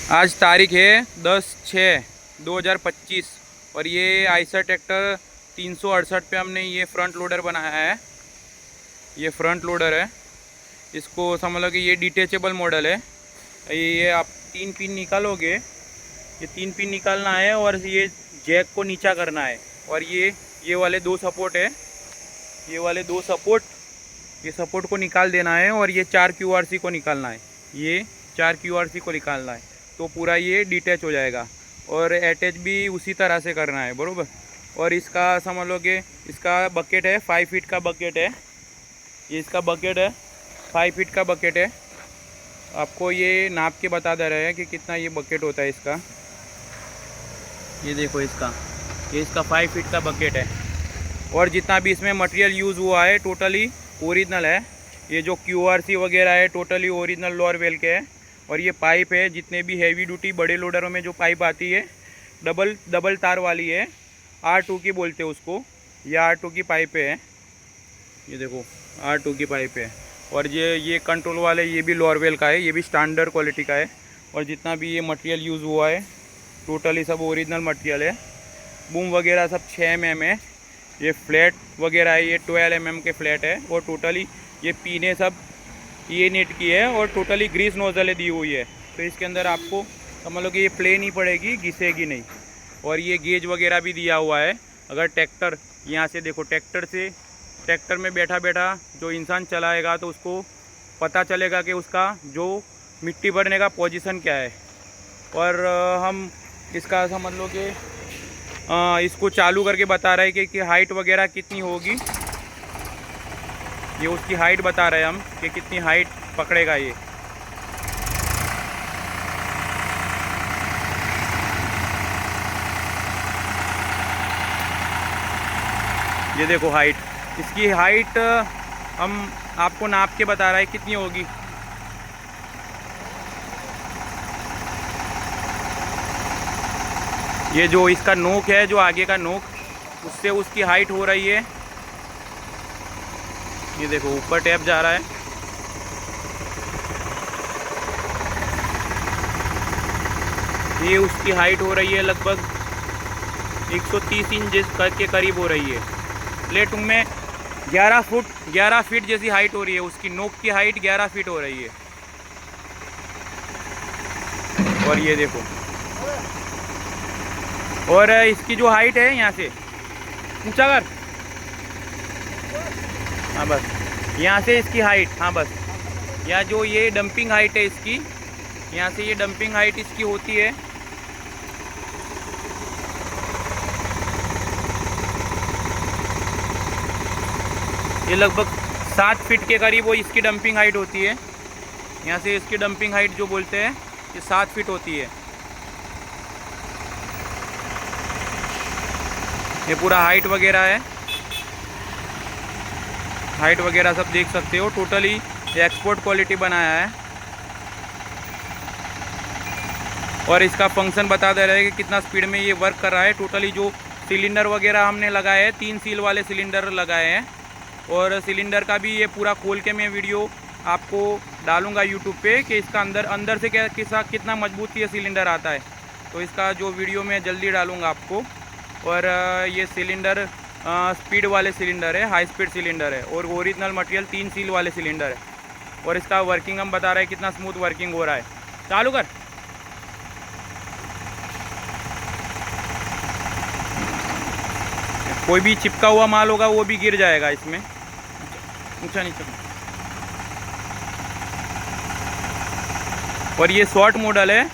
आज तारीख है 10/6/2025 और ये आइसर ट्रैक्टर 368 पे हमने ये फ्रंट लोडर बनाया है। ये फ्रंट लोडर है, इसको समझ लो कि ये डिटेचेबल मॉडल है। ये आप 3 पिन निकालोगे, ये 3 पिन निकालना है और ये जैक को नीचा करना है। और ये वाले 2 सपोर्ट है, ये वाले 2 सपोर्ट, ये सपोर्ट को निकाल देना है और ये 4 QRC को निकालना है, ये 4 QRC को निकालना है तो पूरा ये डिटैच हो जाएगा। और अटैच भी उसी तरह से करना है, बरोबर। और इसका समझ लो कि इसका बकेट है 5 फीट का बकेट है, ये इसका बकेट है 5 फीट का बकेट है। आपको ये नाप के बता दे रहे हैं कि कितना ये बकेट होता है इसका। ये देखो ये इसका 5 फीट का बकेट है। और जितना भी इसमें मटेरियल यूज़ हुआ है टोटली ओरिजिनल है। ये जो QRC वगैरह है टोटली ओरिजिनल लोअर वेल के है। और ये पाइप है, जितने भी हैवी ड्यूटी बड़े लोडरों में जो पाइप आती है डबल तार वाली है, R2 की बोलते हैं उसको। ये R2 की पाइप है, ये देखो R2 की पाइप है। और ये कंट्रोल वाले ये भी लोअर वेल का है, ये भी स्टैंडर्ड क्वालिटी का है। और जितना भी ये मटेरियल यूज़ हुआ है टोटली सब ओरिजिनल मटेरियल है। बूम वगैरह सब 6 mm है। ये फ्लैट वगैरह है, ये 12 mm के फ्लैट है। और टोटली ये पीने सब ये नेट की है और टोटली ग्रीस नोजल दी हुई है। तो इसके अंदर आपको समझ लो कि ये प्ले नहीं पड़ेगी, घिसेगी नहीं। और ये गेज वगैरह भी दिया हुआ है। अगर ट्रैक्टर यहाँ से देखो, ट्रैक्टर में बैठा जो इंसान चलाएगा तो उसको पता चलेगा कि उसका जो मिट्टी भरने का पोजीशन क्या है। और हम इसका समझ लो कि इसको चालू करके बता रहे हैं कि हाइट वगैरह कितनी होगी। ये उसकी हाइट बता रहे हैं हम कि कितनी हाइट पकड़ेगा ये देखो हाइट, इसकी हाइट हम आपको नाप के बता रहा है कितनी होगी। ये जो इसका नोक है, जो आगे का नोक, उससे उसकी हाइट हो रही है। ये देखो ऊपर टैप जा रहा है। ये उसकी हाइट हो रही है लगभग 130 इंच के करीब हो रही है। प्लेट में 11 फीट जैसी हाइट हो रही है। उसकी नोक की हाइट 11 फीट हो रही है। और ये देखो, और इसकी जो हाइट है यहाँ से ऊंचा कर, हाँ बस यहाँ से इसकी हाइट, हाँ बस यहाँ जो ये डंपिंग हाइट है इसकी, यहाँ से ये डंपिंग हाइट इसकी होती है। ये लगभग 7 फीट के करीब वो इसकी डंपिंग हाइट होती है। यहाँ से इसकी डंपिंग हाइट जो बोलते हैं ये 7 फीट होती है। ये पूरा हाइट वगैरह है, हाइट वगैरह सब देख सकते हो। टोटली एक्सपोर्ट क्वालिटी बनाया है। और इसका फंक्शन बता दे रहे हैं कि कितना स्पीड में ये वर्क कर रहा है। टोटली जो सिलेंडर वगैरह हमने लगाए हैं, 3 सील वाले सिलेंडर लगाए हैं। और सिलेंडर का भी ये पूरा खोल के मैं वीडियो आपको डालूंगा यूट्यूब पे कि इसका अंदर से कितना मजबूत ये सिलेंडर आता है। तो इसका जो वीडियो मैं जल्दी डालूंगा आपको। और ये सिलेंडर स्पीड वाले सिलेंडर है, हाई स्पीड सिलेंडर है। और ओरिजिनल मटेरियल 3 सील वाले सिलेंडर है। और इसका वर्किंग हम बता रहे हैं कितना स्मूथ वर्किंग हो रहा है। चालू कर। कोई भी चिपका हुआ माल होगा वो भी गिर जाएगा इसमें, ऊंचा नीचे। और ये शॉर्ट मॉडल है,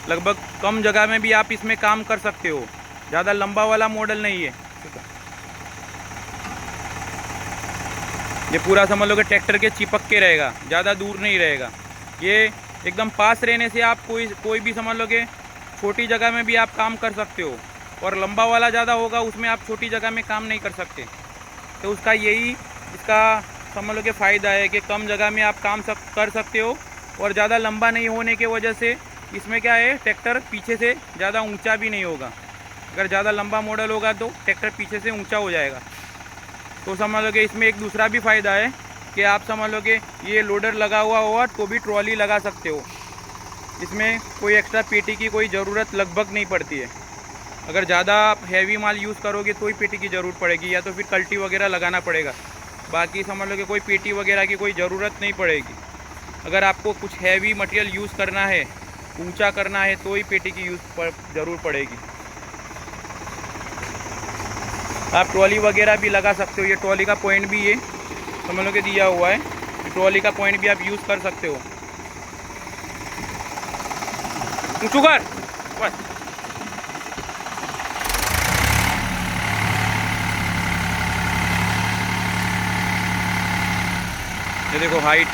लगभग कम जगह में भी आप इसमें काम कर सकते हो। ज़्यादा लंबा वाला मॉडल नहीं है। ये पूरा समझ लो कि ट्रैक्टर के चिपक के रहेगा, ज़्यादा दूर नहीं रहेगा। ये एकदम पास रहने से आप कोई भी समझ लो कि छोटी जगह में भी आप काम कर सकते हो। और लंबा वाला ज़्यादा होगा, उसमें आप छोटी जगह में काम नहीं कर सकते। तो उसका यही इसका समझ लो कि फ़ायदा है कि कम जगह में आप काम कर सकते हो। और ज़्यादा लंबा नहीं होने की वजह से इसमें क्या है, ट्रैक्टर पीछे से ज़्यादा ऊंचा भी नहीं होगा। अगर ज़्यादा लंबा मॉडल होगा तो ट्रैक्टर पीछे से ऊंचा हो जाएगा। तो समझ लो कि इसमें एक दूसरा भी फ़ायदा है कि आप समझ लो कि ये लोडर लगा हुआ होगा तो भी ट्रॉली लगा सकते हो। इसमें कोई एक्स्ट्रा पेटी की कोई ज़रूरत लगभग नहीं पड़ती है। अगर ज़्यादा आप हैवी माल यूज़ करोगे तो ही पेटी की ज़रूरत पड़ेगी, या तो फिर कल्टी वगैरह लगाना पड़ेगा। बाकी समझ लो कि कोई पेटी वगैरह की कोई ज़रूरत नहीं पड़ेगी। अगर आपको कुछ हैवी मटेरियल यूज़ करना है, ऊंचा करना है, तो ही पेटी की ज़रूर पड़ेगी। आप ट्रॉली वगैरह भी लगा सकते हो। ये ट्रॉली का पॉइंट भी ये समझ लो कि दिया हुआ है, ट्रॉली का पॉइंट भी आप यूज़ कर सकते हो। शुगर बस, ये देखो हाइट